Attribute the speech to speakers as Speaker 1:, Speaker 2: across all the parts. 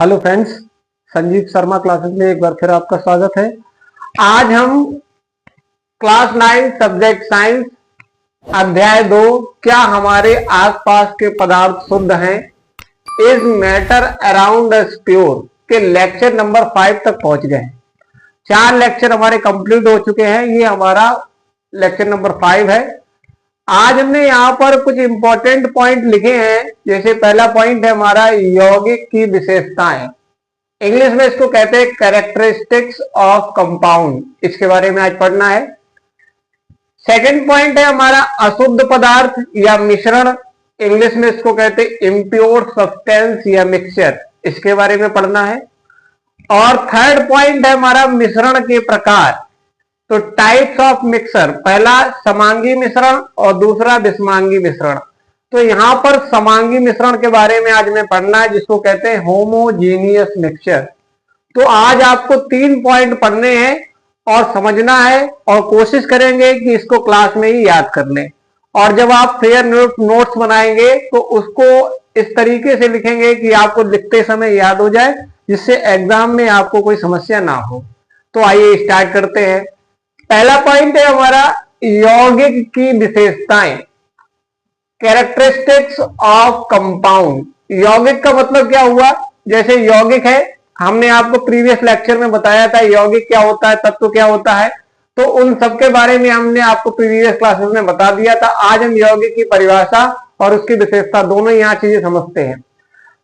Speaker 1: Hello friends, Sanjeev Sharma classes में एक बार फिर आपका स्वागत है। आज हम क्लास 9 सब्जेक्ट साइंस अध्याय 2 क्या हमारे आसपास के पदार्थ शुद्ध हैं, is matter around us pure के लेक्चर नंबर 5 तक पहुंच गए हैं। 4 लेक्चर हमारे कंप्लीट हो चुके हैं। ये हमारा लेक्चर नंबर 5 है। आज हमने यहाँ पर कुछ इंपॉर्टेंट पॉइंट लिखे हैं। जैसे पहला पॉइंट है हमारा यौगिक की विशेषताएं, इंग्लिश में इसको कहते हैं कैरेक्टरिस्टिक्स ऑफ कंपाउंड, इसके बारे में आज पढ़ना है। सेकंड पॉइंट है हमारा अशुद्ध पदार्थ या मिश्रण, इंग्लिश में इसको कहते हैं इम्प्योर सब्सटेंस या मिक्सचर, इसके बारे में पढ़ना है। और थर्ड पॉइंट है हमारा मिश्रण के प्रकार, तो टाइप्स ऑफ मिक्सर, पहला समांगी मिश्रण और दूसरा विषमांगी मिश्रण। तो यहां पर समांगी मिश्रण के बारे में आज में पढ़ना है, जिसको कहते हैं होमोजीनियस मिक्सचर। तो आज आपको 3 पॉइंट पढ़ने हैं और समझना है, और कोशिश करेंगे कि इसको क्लास में ही याद कर लें। और जब आप फेयर नोट्स बनाएंगे तो उसको इस तरीके से लिखेंगे कि आपको लिखते समय याद हो जाए, जिससे एग्जाम में आपको कोई समस्या ना हो। तो आइए स्टार्ट करते हैं। पहला पॉइंट है हमारा यौगिक की विशेषताएं, कैरेक्टरिस्टिक्स ऑफ कंपाउंड। यौगिक का मतलब क्या हुआ? जैसे यौगिक है, हमने आपको प्रीवियस लेक्चर में बताया था यौगिक क्या होता है, तत्व क्या होता है, तो उन सब के बारे में हमने आपको प्रीवियस क्लासेस में बता दिया था। आज हम यौगिक की परिभाषा और उसकी विशेषता दोनों यहाँ चीजें समझते हैं।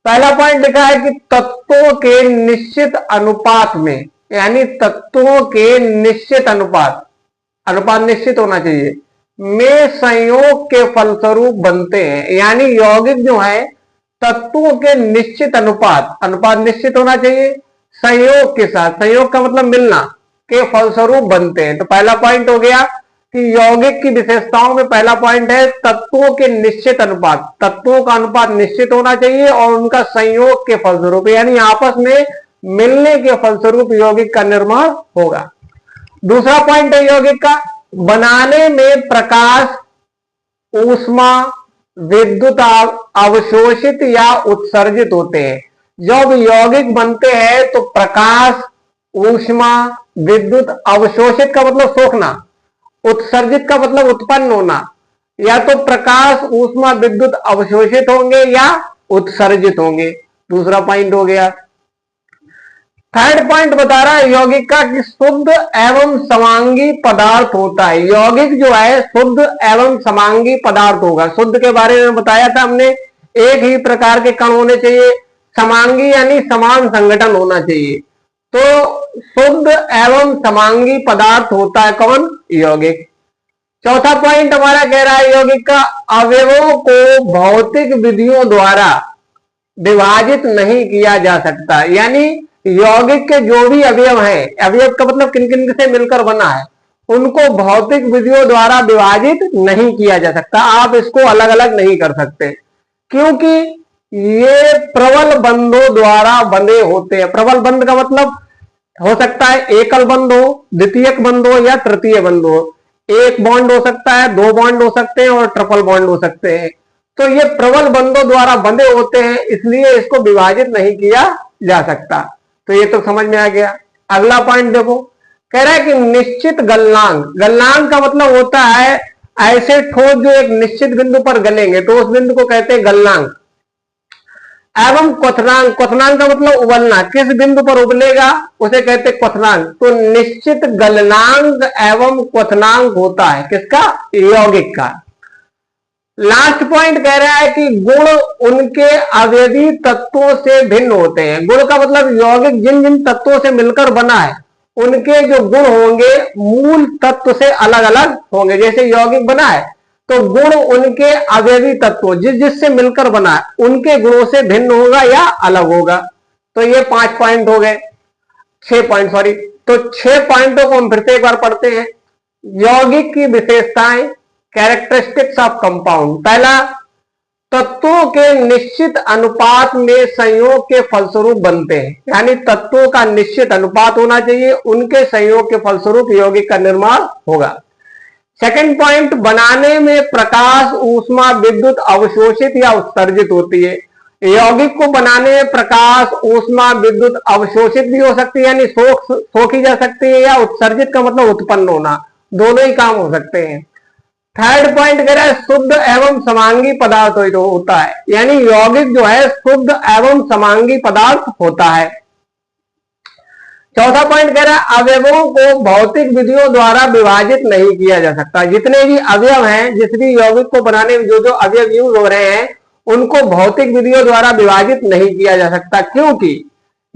Speaker 1: पहला पॉइंट लिखा है कि तत्वों के निश्चित अनुपात में, यानी तत्वों के निश्चित अनुपात निश्चित होना चाहिए, में संयोग के फलस्वरूप बनते हैं। यानी यौगिक जो है तत्वों के निश्चित अनुपात निश्चित होना चाहिए, संयोग के साथ, संयोग का मतलब मिलना, के फलस्वरूप बनते हैं। तो पहला पॉइंट हो गया कि यौगिक की विशेषताओं में पहला पॉइंट है तत्वों के निश्चित अनुपात, तत्वों का अनुपात निश्चित होना चाहिए और उनका संयोग के फलस्वरूप, यानी आपस में मिलने के फलस्वरूप यौगिक का निर्माण होगा। दूसरा पॉइंट है यौगिक का, बनाने में प्रकाश, ऊष्मा, विद्युत अवशोषित या उत्सर्जित होते हैं। जब यौगिक बनते हैं तो प्रकाश, ऊष्मा, विद्युत अवशोषित का मतलब सोखना, उत्सर्जित का मतलब उत्पन्न होना, या तो प्रकाश, ऊष्मा, विद्युत अवशोषित होंगे या उत्सर्जित होंगे। दूसरा पॉइंट हो गया। थर्ड पॉइंट बता रहा है यौगिक का कि शुद्ध एवं समांगी पदार्थ होता है। यौगिक जो है शुद्ध एवं समांगी पदार्थ होगा। शुद्ध के बारे में बताया था हमने, एक ही प्रकार के कण होने चाहिए, समांगी यानी समान संगठन होना चाहिए। तो शुद्ध एवं समांगी पदार्थ होता है कौन? यौगिक। चौथा पॉइंट हमारा कह रहा है यौगिक का अवयवों को भौतिक विधियों द्वारा विभाजित नहीं किया जा सकता। यानी यौगिक के जो भी अवयव हैं, अवयव का मतलब किन किन से मिलकर बना है, उनको भौतिक विधियों द्वारा विभाजित नहीं किया जा सकता। आप इसको अलग अलग नहीं कर सकते, क्योंकि ये प्रबल बंधों द्वारा बंधे होते हैं। प्रबल बंध का मतलब हो सकता है एकल बंध हो, द्वितीयक बंध हो या तृतीय बंध हो। एक बॉन्ड हो सकता है, 2 बॉन्ड हो सकते हैं और ट्रिपल बॉन्ड हो सकते हैं। तो ये प्रबल बंधों द्वारा बंधे होते हैं, इसलिए इसको विभाजित नहीं किया जा सकता। तो ये तो समझ में आ गया। अगला पॉइंट देखो, कह रहा है कि निश्चित गलनांक। गलनांक का मतलब होता है ऐसे ठोस जो एक निश्चित बिंदु पर गलेंगे, तो उस बिंदु को कहते हैं गलनांक। एवं क्वथनांक, क्वथनांक का मतलब उबलना, किस बिंदु पर उबलेगा उसे कहते हैं क्वथनांक। तो निश्चित गलनांक एवं क्वथनांक होता है किसका? यौगिक का। लास्ट पॉइंट कह रहा है कि गुण उनके अवयवी तत्वों से भिन्न होते हैं। गुण का मतलब यौगिक जिन जिन तत्वों से मिलकर बना है, उनके जो गुण होंगे मूल तत्व से अलग अलग होंगे। जैसे यौगिक बना है तो गुण उनके अवयवी तत्वों जिस जिससे मिलकर बना है, उनके गुणों से भिन्न होगा या अलग होगा। तो ये 5 पॉइंट हो गए, 6 पॉइंट सॉरी। तो 6 पॉइंटों को हम फिर से एक बार पढ़ते हैं। यौगिक की विशेषताएं, कैरेक्टरिस्टिक्स ऑफ कंपाउंड। पहला, तत्वों के निश्चित अनुपात में संयोग के फलस्वरूप बनते हैं, यानी तत्वों का निश्चित अनुपात होना चाहिए, उनके संयोग के फलस्वरूप यौगिक का निर्माण होगा। सेकंड पॉइंट, बनाने में प्रकाश, ऊष्मा, विद्युत अवशोषित या उत्सर्जित होती है। यौगिक को बनाने में प्रकाश, ऊष्मा, विद्युत अवशोषित भी हो सकती है, यानी सोखी जा सकती है, या उत्सर्जित का मतलब उत्पन्न होना, दोनों ही काम हो सकते हैं। थर्ड पॉइंट कह रहा है शुद्ध एवं समांगी पदार्थ होता है, यानी यौगिक जो है शुद्ध एवं समांगी पदार्थ होता है। चौथा पॉइंट कह रहा है अवयवों को भौतिक विधियों द्वारा विभाजित नहीं किया जा सकता। जितने भी अवयव हैं, जिस भी यौगिक को बनाने में जो जो अवयव यूज हो रहे हैं, उनको भौतिक विधियों द्वारा विभाजित नहीं किया जा सकता, क्योंकि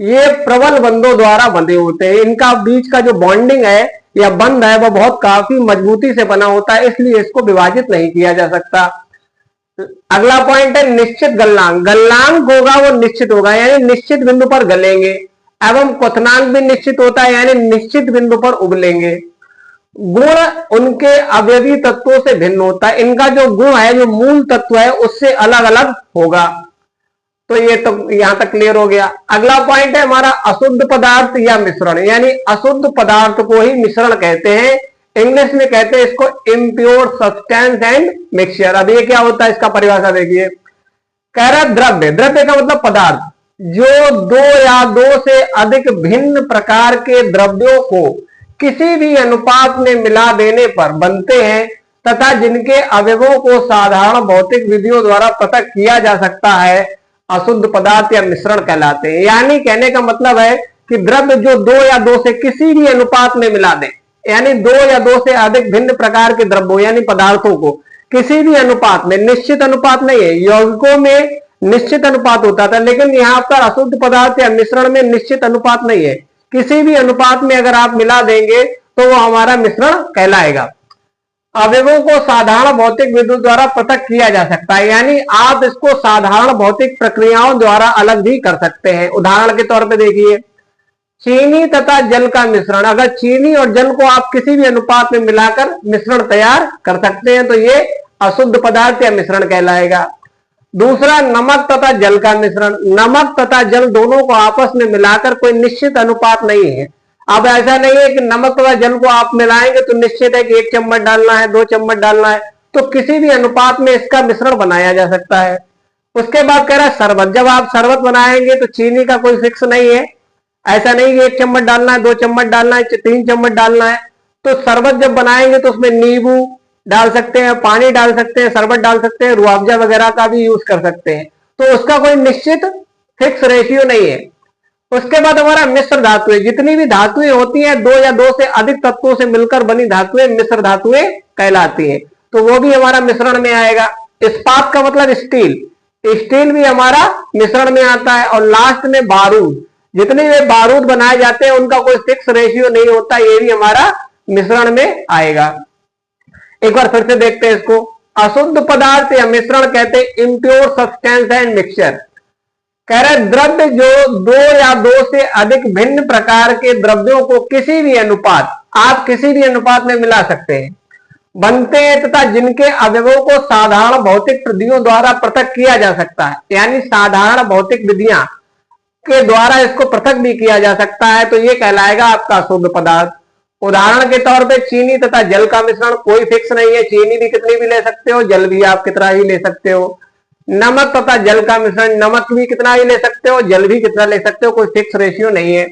Speaker 1: ये प्रबल बंधों द्वारा बंधे होते हैं। इनका बीच का जो बॉन्डिंग है या बंध है वह बहुत काफी मजबूती से बना होता है, इसलिए इसको विभाजित नहीं किया जा सकता। अगला पॉइंट है निश्चित गलनांक। गलनांक होगा वो निश्चित होगा, यानी निश्चित बिंदु पर गलेंगे, एवं क्वथनांक भी निश्चित होता है, यानी निश्चित बिंदु पर उबलेंगे। गुण उनके अवयवी तत्वों से भिन्न होता है, इनका जो गुण है, जो मूल तत्व है, उससे अलग अलग होगा। तो ये तो यहां तक क्लियर हो गया। अगला पॉइंट है हमारा अशुद्ध पदार्थ या मिश्रण, यानी अशुद्ध पदार्थ को ही मिश्रण कहते हैं। इंग्लिश में कहते हैं इसको इम्प्योर सब्सटेंस एंड मिक्सचर। अब ये क्या होता है, इसका परिभाषा देखिए। कह रहा द्रव्य, द्रव्य का मतलब पदार्थ, जो दो या दो से अधिक भिन्न प्रकार के द्रव्यों को किसी भी अनुपात में मिला देने पर बनते हैं तथा जिनके अवयवों को साधारण भौतिक विधियों द्वारा पृथक किया जा सकता है, अशुद्ध पदार्थ या मिश्रण कहलाते हैं। यानी कहने का मतलब है कि द्रव्य जो दो या दो से किसी भी अनुपात में मिला दें, यानी दो या दो से अधिक भिन्न प्रकार के द्रव्यों यानी पदार्थों को किसी भी अनुपात में, निश्चित अनुपात नहीं है, यौगिकों में निश्चित अनुपात होता था, लेकिन यहां पर अशुद्ध पदार्थ या मिश्रण में निश्चित अनुपात नहीं है, किसी भी अनुपात में अगर आप मिला देंगे तो वो हमारा मिश्रण कहलाएगा। अवयवों को साधारण भौतिक विद्युत द्वारा पृथक किया जा सकता है, यानी आप इसको साधारण भौतिक प्रक्रियाओं द्वारा अलग भी कर सकते हैं। उदाहरण के तौर पे देखिए, चीनी तथा जल का मिश्रण, अगर चीनी और जल को आप किसी भी अनुपात में मिलाकर मिश्रण तैयार कर सकते हैं तो ये अशुद्ध पदार्थ या मिश्रण कहलाएगा। दूसरा, नमक तथा जल का मिश्रण, नमक तथा जल दोनों को आपस में मिलाकर कोई निश्चित अनुपात नहीं है। अब ऐसा नहीं है कि नमक तथा जल को आप मिलाएंगे तो निश्चित है कि 1 चम्मच डालना है, 2 चम्मच डालना है, तो किसी भी अनुपात में इसका मिश्रण बनाया जा सकता है। उसके बाद कह रहा है शरबत, जब आप शरबत बनाएंगे तो चीनी का कोई फिक्स नहीं है, ऐसा नहीं कि 1 चम्मच डालना है, 2 चम्मच डालना है, 3 चम्मच डालना है। तो शरबत जब बनाएंगे तो उसमें नींबू डाल सकते हैं, पानी डाल सकते हैं, शरबत डाल सकते हैं, रुआवजा वगैरह का भी यूज कर सकते हैं, तो उसका कोई निश्चित फिक्स रेशियो नहीं है। उसके बाद हमारा मिश्र धातुएं, जितनी भी धातुएं होती हैं, 2 या 2 से अधिक तत्वों से मिलकर बनी धातुएं मिश्र धातुएं कहलाती हैं, तो वो भी हमारा मिश्रण में आएगा। इस्पात का मतलब स्टील, स्टील भी हमारा मिश्रण में आता है। और लास्ट में बारूद, जितने भी बारूद बनाए जाते हैं उनका कोई फिक्स रेशियो नहीं होता, ये भी हमारा मिश्रण में आएगा। एक बार फिर से देखते हैं इसको। अशुद्ध पदार्थ या मिश्रण कहते हैं इम्प्योर सब्सटेंस एंड मिक्सचर। कह रहे द्रव्य जो 2 या 2 से अधिक भिन्न प्रकार के द्रव्यों को किसी भी अनुपात, आप किसी भी अनुपात में मिला सकते हैं, बनते हैं तथा जिनके अवयवों को साधारण भौतिक विधियों द्वारा पृथक किया जा सकता है, यानी साधारण भौतिक विधियां के द्वारा इसको पृथक भी किया जा सकता है, तो ये कहलाएगा आपका अशुद्ध पदार्थ। उदाहरण के तौर पे चीनी तथा जल का मिश्रण, कोई फिक्स नहीं है, चीनी भी कितनी भी ले सकते हो, जल भी आप कितना ही ले सकते हो। नमक तथा जल का मिश्रण, नमक भी कितना ही ले सकते हो, जल भी कितना ले सकते हो, कोई फिक्स रेशियो नहीं है।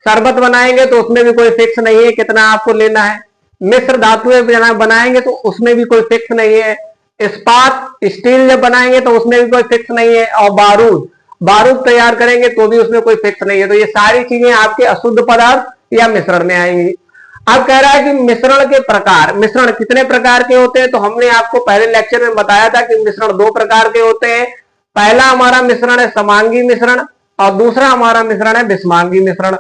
Speaker 1: शरबत बनाएंगे तो उसमें भी कोई फिक्स नहीं है कितना आपको लेना है। मिश्र धातुएं बनाएंगे तो उसमें भी कोई फिक्स नहीं है। इस्पात, स्टील जब बनाएंगे तो उसमें भी कोई फिक्स नहीं है। और बारूद, बारूद तैयार करेंगे तो भी उसमें कोई फिक्स नहीं है। तो ये सारी चीजें आपके अशुद्ध पदार्थ या मिश्रण में आएंगी। अब कह रहा है कि मिश्रण के प्रकार, मिश्रण कितने प्रकार के होते हैं, तो हमने आपको पहले लेक्चर में बताया था कि मिश्रण 2 प्रकार के होते हैं। पहला हमारा मिश्रण है समांगी मिश्रण और दूसरा हमारा मिश्रण है विषमांगी मिश्रण।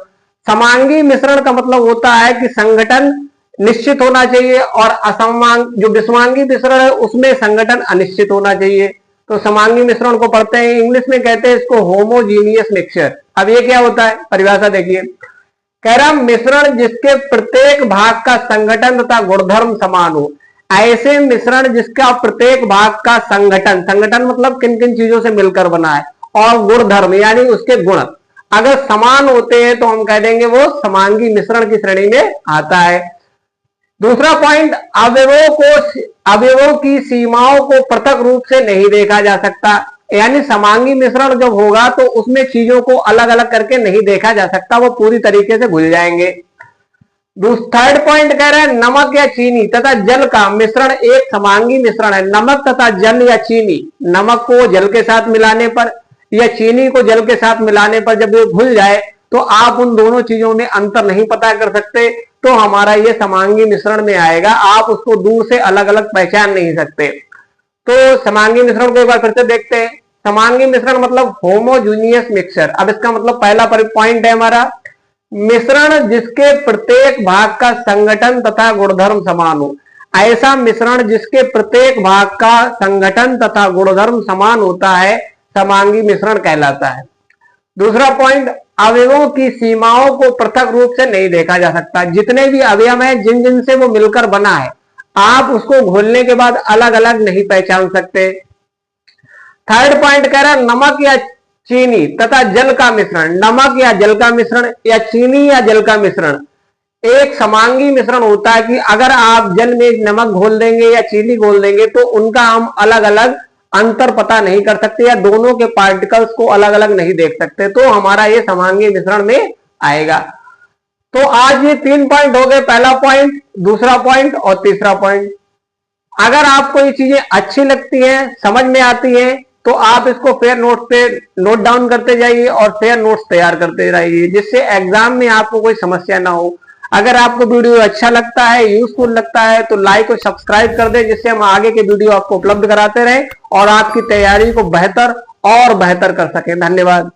Speaker 1: समांगी मिश्रण का मतलब होता है कि संगठन निश्चित होना चाहिए और असमांग, जो विषमांगी मिश्रण है उसमें संगठन अनिश्चित होना चाहिए। तो समांगी मिश्रण को पढ़ते हैं, इंग्लिश में कहते हैं इसको होमोजीनियस मिक्सचर। अब ये क्या होता है, परिभाषा देखिए। कह रहा मिश्रण जिसके प्रत्येक भाग का संगठन तथा गुणधर्म समान हो। ऐसे मिश्रण जिसका प्रत्येक भाग का संगठन, संगठन मतलब किन किन चीजों से मिलकर बना है, और गुणधर्म यानी उसके गुण अगर समान होते हैं तो हम कह देंगे वो समांगी मिश्रण की श्रेणी में आता है। दूसरा पॉइंट, अवयवों की सीमाओं को पृथक रूप से नहीं देखा जा सकता। यानी समांगी मिश्रण जब होगा तो उसमें चीजों को अलग अलग करके नहीं देखा जा सकता, वो पूरी तरीके से घुल जाएंगे। थर्ड पॉइंट कह रहे हैं नमक या चीनी तथा जल का मिश्रण एक समांगी मिश्रण है। नमक तथा जल या चीनी, नमक को जल के साथ मिलाने पर या चीनी को जल के साथ मिलाने पर जब ये घुल जाए तो आप उन दोनों चीजों में अंतर नहीं पता कर सकते, तो हमारा ये समांगी मिश्रण में आएगा। आप उसको दूर से अलग अलग पहचान नहीं सकते। तो समांगी मिश्रण को एक बार फिर से देखते हैं। समांगी मिश्रण मतलब होमोजूनियस मिक्सचर। अब इसका मतलब पहला पॉइंट है हमारा मिश्रण जिसके प्रत्येक भाग का संगठन तथा गुणधर्म समान हो। ऐसा मिश्रण जिसके प्रत्येक भाग का संगठन तथा गुणधर्म समान होता है समांगी मिश्रण कहलाता है। दूसरा पॉइंट अवयवों की सीमाओं को पृथक रूप से नहीं देखा जा सकता। जितने भी अवयव हैं जिन जिन से वो मिलकर बना है, आप उसको घोलने के बाद अलग अलग नहीं पहचान सकते। थर्ड पॉइंट कह रहा है नमक या चीनी तथा जल का मिश्रण। नमक या जल का मिश्रण या चीनी या जल का मिश्रण एक समांगी मिश्रण होता है कि अगर आप जल में नमक घोल देंगे या चीनी घोल देंगे तो उनका हम अलग अलग अंतर पता नहीं कर सकते या दोनों के पार्टिकल्स को अलग अलग नहीं देख सकते, तो हमारा ये समांगी मिश्रण में आएगा। तो आज ये 3 पॉइंट हो गए, पहला पॉइंट, दूसरा पॉइंट और तीसरा पॉइंट। अगर आपको ये चीजें अच्छी लगती हैं, समझ में आती हैं, तो आप इसको फेयर नोट पे नोट डाउन करते जाइए और फेयर नोट्स तैयार करते रहिए, जिससे एग्जाम में आपको कोई समस्या ना हो। अगर आपको वीडियो अच्छा लगता है, यूजफुल लगता है, तो लाइक और सब्सक्राइब कर दें, जिससे हम आगे के वीडियो आपको उपलब्ध कराते रहें और आपकी तैयारी को बेहतर और बेहतर कर सकें। धन्यवाद।